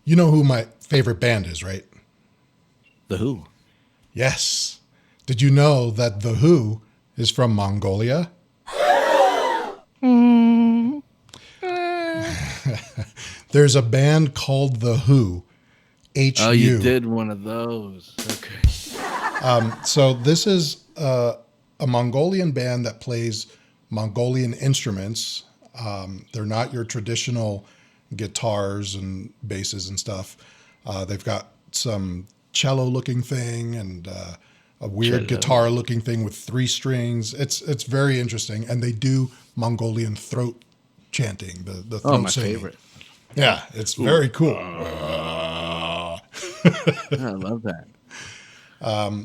You know who my favorite band is, right? The Who. Yes. Did you know that The Who is from Mongolia? There's a band called The Who. HU. Oh, you did one of those. Okay. So this is a Mongolian band that plays Mongolian instruments. They're not your traditional guitars and basses and stuff. They've got some cello-looking thing and a weird guitar-looking thing with 3 strings. It's very interesting, and they do Mongolian throat chanting. The throat my singing. favorite. Yeah, it's very cool. I love that.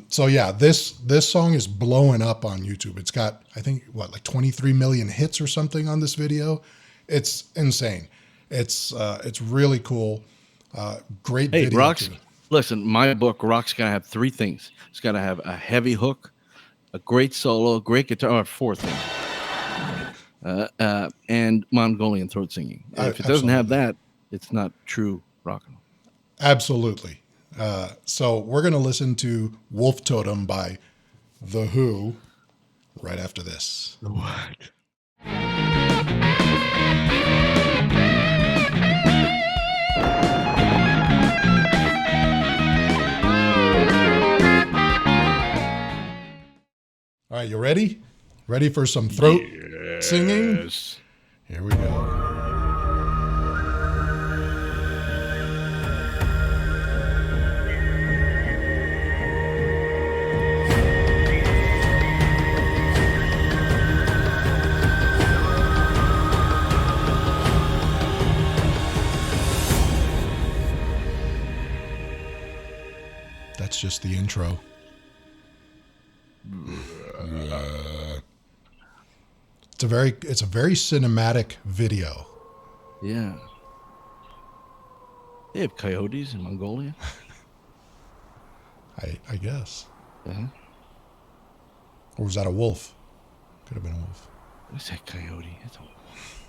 So yeah, this song is blowing up on YouTube. It's got, I think, like 23 million hits or something on this video. It's insane. It's really cool. Great Hey, video. Rock's, too. listen, my book, Rock's got to have 3 things. It's got to have a heavy hook, a great solo, a great guitar, or 4 things. And Mongolian throat singing. If it doesn't have that, it's not true rock and roll. Absolutely. So we're going to listen to Wolf Totem by The Who right after this. What? All right, you ready? Ready for some throat singing? Yes. Here we go. That's just the intro. It's a very cinematic video. Yeah. They have coyotes in Mongolia. I guess. Uh-huh. Or was that a wolf? Could have been a wolf. What's that coyote? It's a wolf.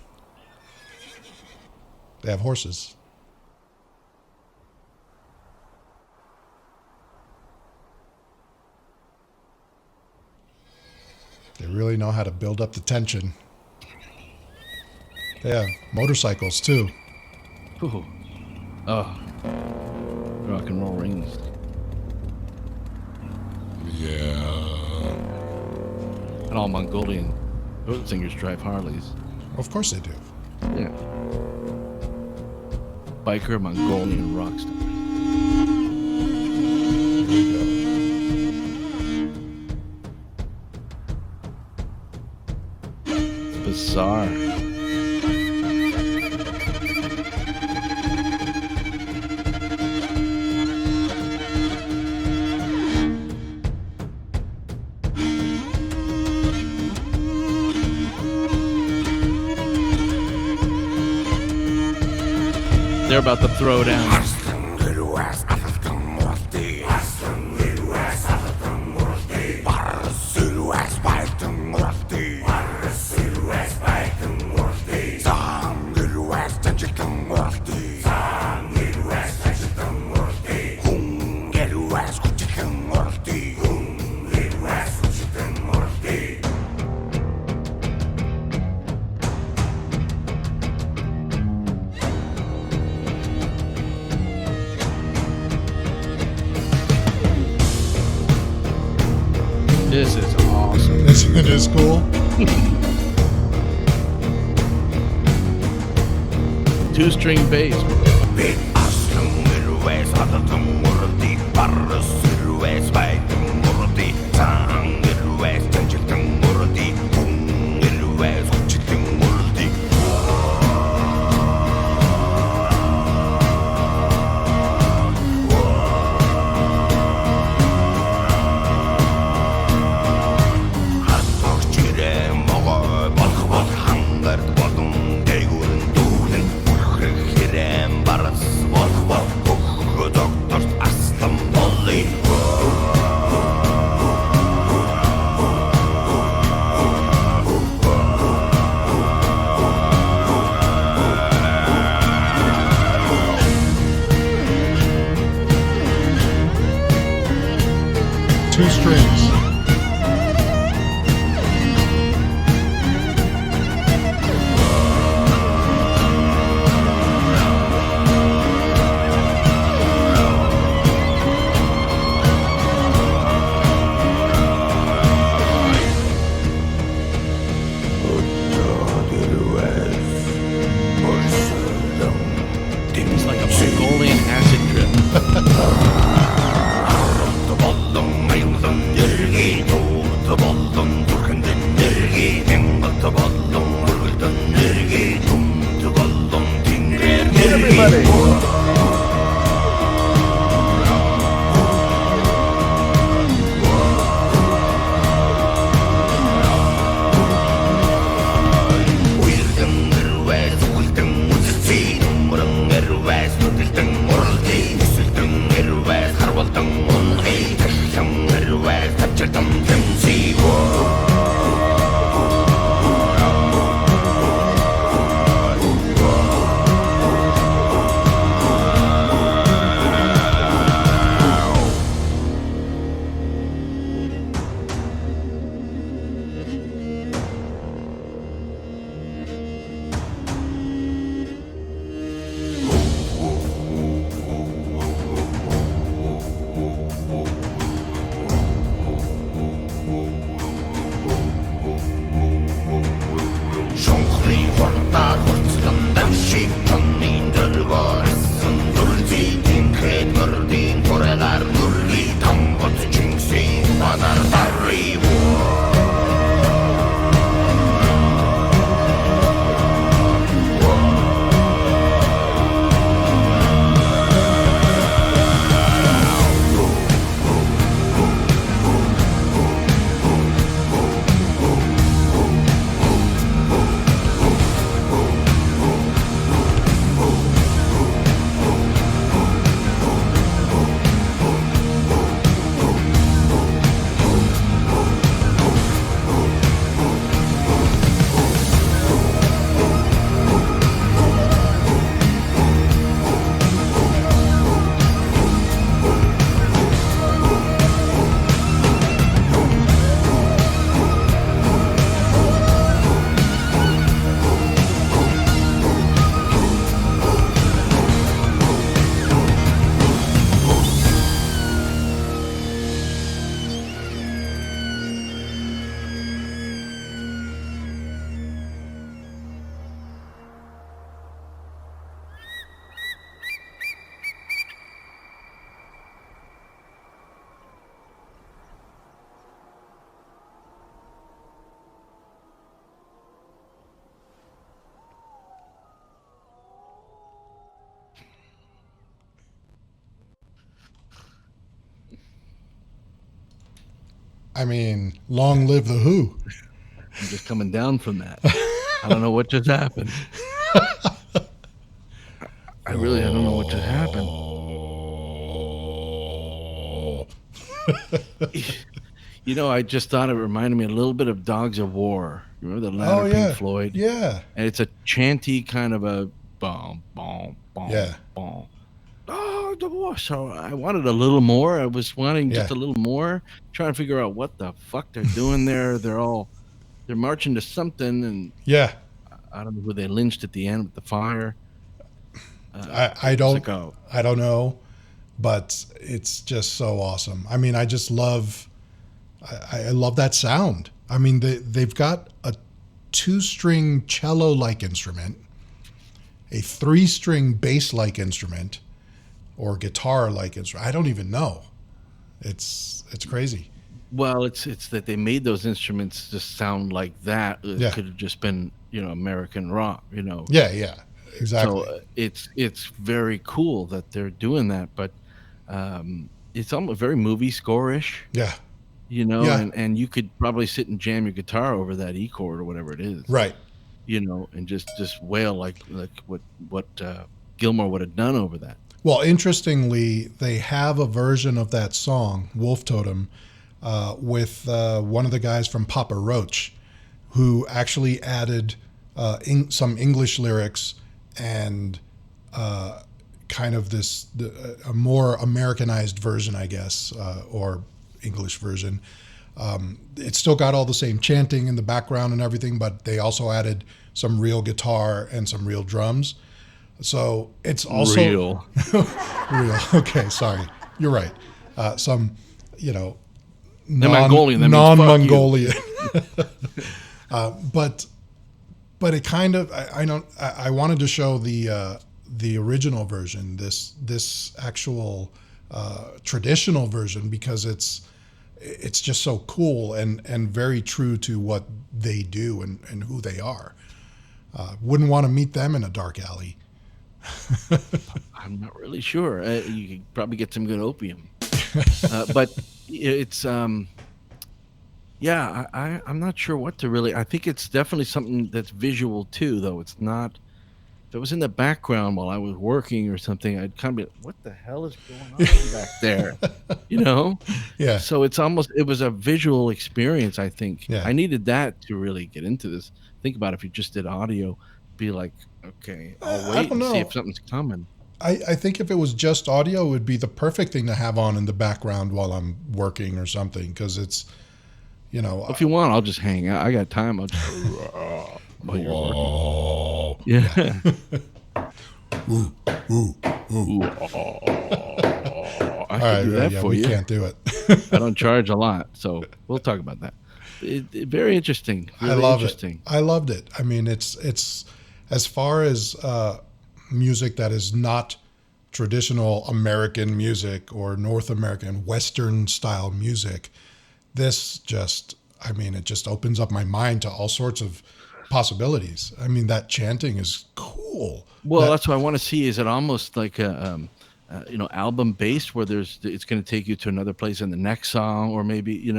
They have horses. They really know how to build up the tension. They have motorcycles too. Ooh. Oh. Rock and roll rings. Yeah. And all Mongolian throat singers drive Harleys. Of course they do. Yeah. Biker Mongolian rock star. Here we go. Bizarre. They're about to throw down. This is awesome. It is cool. 2-string bass. two strings. It's like a Mongolian acid trip. I mean, long live the Who. I'm just coming down from that. I don't know what just happened. I really don't know what just happened. You know, I just thought it reminded me a little bit of Dogs of War. Remember the latter Pink Floyd? Yeah. And it's a chanty kind of a boom, boom, boom, Yeah. boom. Oh, the war. So I wanted a little more. I was wanting just a little more, trying to figure out what the fuck they're doing there. They're marching to something, and I don't know who they lynched at the end with the fire. I don't know, but it's just so awesome. I mean, I just love, I love that sound. I mean, they've got a 2-string cello-like instrument, a 3-string bass-like instrument, or guitar-like instrument. I don't even know. It's crazy. Well, it's that they made those instruments just sound like that. It could have just been, American rock, Yeah, exactly. So it's very cool that they're doing that, but it's almost very movie score-ish. Yeah. And you could probably sit and jam your guitar over that E chord or whatever it is. Right. And just wail like what Gilmour would have done over that. Well, interestingly, they have a version of that song, Wolf Totem, with one of the guys from Papa Roach, who actually added some English lyrics and kind of a more Americanized version, I guess, or English version. It's still got all the same chanting in the background and everything, but they also added some real guitar and some real drums. So it's also real. Okay, sorry, you're right. Some, Mongolian. Non-Mongolian. But it kind of I wanted to show the original version, this actual traditional version, because it's just so cool and very true to what they do and who they are. Wouldn't want to meet them in a dark alley. I'm not really sure. You could probably get some good opium, but it's I'm not sure what to really. I think it's definitely something that's visual too, though. It's not. If it was in the background while I was working or something, I'd kind of be like, what the hell is going on back there? Yeah. So it was a visual experience, I think. Yeah. I needed that to really get into this. Think about if you just did audio, be like, okay, I'll wait and see if something's coming. I think if it was just audio, it would be the perfect thing to have on in the background while I'm working or something, because it's, If you want, I'll just hang out. I got time. I'll just while you're working. Yeah. Ooh. I can do that for you. We can't do it. I don't charge a lot, so we'll talk about that. Very interesting. Really I love interesting. it. I loved it. I mean, it's as far as music that is not traditional American music or North American Western style music. This it just opens up my mind to all sorts of possibilities. I mean, that chanting is cool. Well, that's what I want to see. Is it almost like a album based where it's going to take you to another place in the next song, or maybe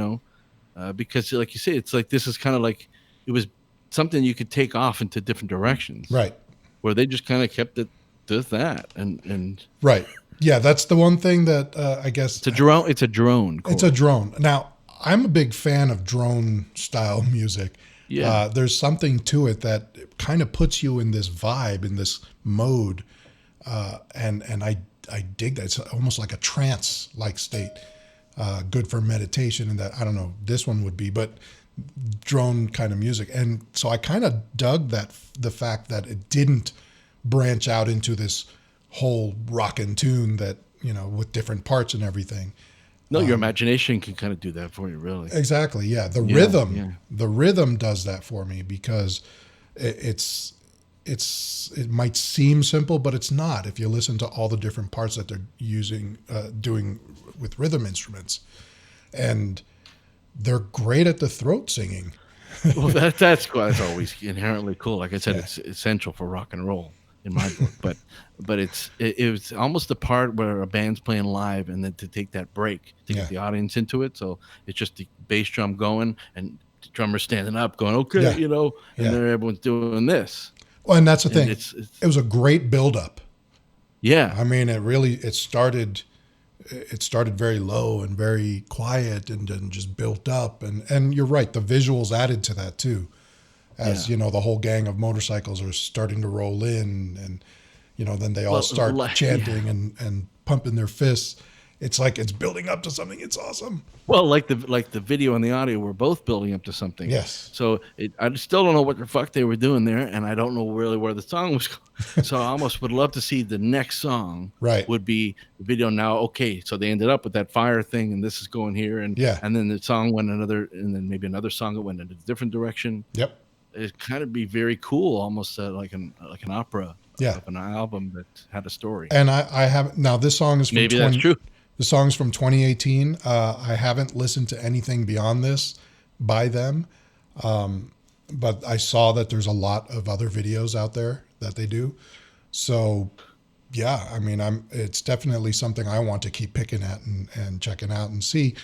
because like you say, it's like this is kind of like it was something you could take off into different directions, right? Where they just kind of kept it to that and right. Yeah, that's the one thing that I guess it's a drone. It's a drone. It's a drone. Now, I'm a big fan of drone style music. Yeah. There's something to it that kind of puts you in this vibe, in this mode, and I dig that. It's almost like a trance-like state, good for meditation, and that, I don't know, this one would be, but drone kind of music. And so I kind of dug the fact that it didn't branch out into this whole rockin' tune that, with different parts and everything. No, your imagination can kind of do that for you, really. Exactly, yeah. The rhythm does that for me, because it might seem simple, but it's not if you listen to all the different parts that they're doing with rhythm instruments. And they're great at the throat singing. Well, that's always inherently cool. Like I said, It's essential for rock and roll in my book. But it was almost the part where a band's playing live, and then to take that break to get the audience into it. So it's just the bass drum going and the drummer standing up, going, okay, and then everyone's doing this. Well, and that's the thing. It was a great buildup. Yeah, I mean, it started very low and very quiet, and then just built up. And you're right, the visuals added to that too. As the whole gang of motorcycles are starting to roll in, and then they all start chanting and pumping their fists. It's like it's building up to something. It's awesome. Well, like the video and the audio were both building up to something. Yes. So I still don't know what the fuck they were doing there, and I don't know really where the song was going. So I almost would love to see the next song. Right. Would be the video now. Okay, so they ended up with that fire thing, and this is going here, and then the song went and then maybe another song that went in a different direction. Yep. It kind of be very cool, almost like an opera. Of an album that had a story. And I have now. This song is from maybe that's true. The song's from 2018. I haven't listened to anything beyond this by them, but I saw that there's a lot of other videos out there that they do. So, yeah, I mean, it's definitely something I want to keep picking at and checking out and see.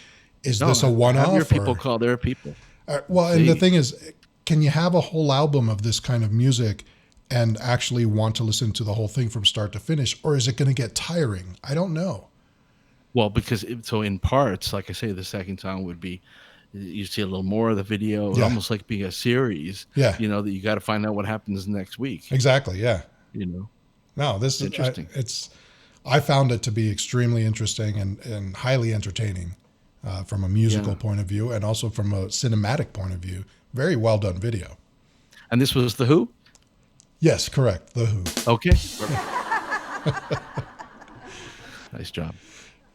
Is this a one-off? Have your people call their people. And the thing is, can you have a whole album of this kind of music and actually want to listen to the whole thing from start to finish, or is it going to get tiring? I don't know. Well, because in parts, like I say, the second song would be, you see a little more of the video, almost like being a series. Yeah. That you got to find out what happens next week. Exactly. Yeah. No, this is interesting. I found it to be extremely interesting and highly entertaining. from a musical point of view and also from a cinematic point of view. Very well done video. And this was The Who? Yes, correct. The Who. Okay. Nice job.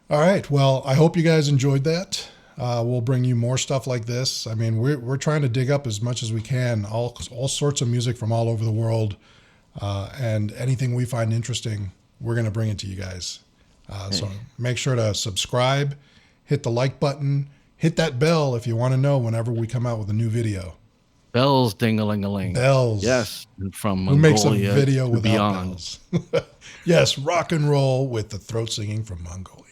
All right. Well, I hope you guys enjoyed that. We'll bring you more stuff like this. I mean, we're trying to dig up as much as we can, all sorts of music from all over the world, and anything we find interesting, we're going to bring it to you guys. So make sure to subscribe, hit the like button, hit that bell if you want to know whenever we come out with a new video. Bells, ding-a-ling-a-ling. Bells. Yes, from Mongolia. Who makes a video without beyond. bells? Yes, rock and roll with the throat singing from Mongolia.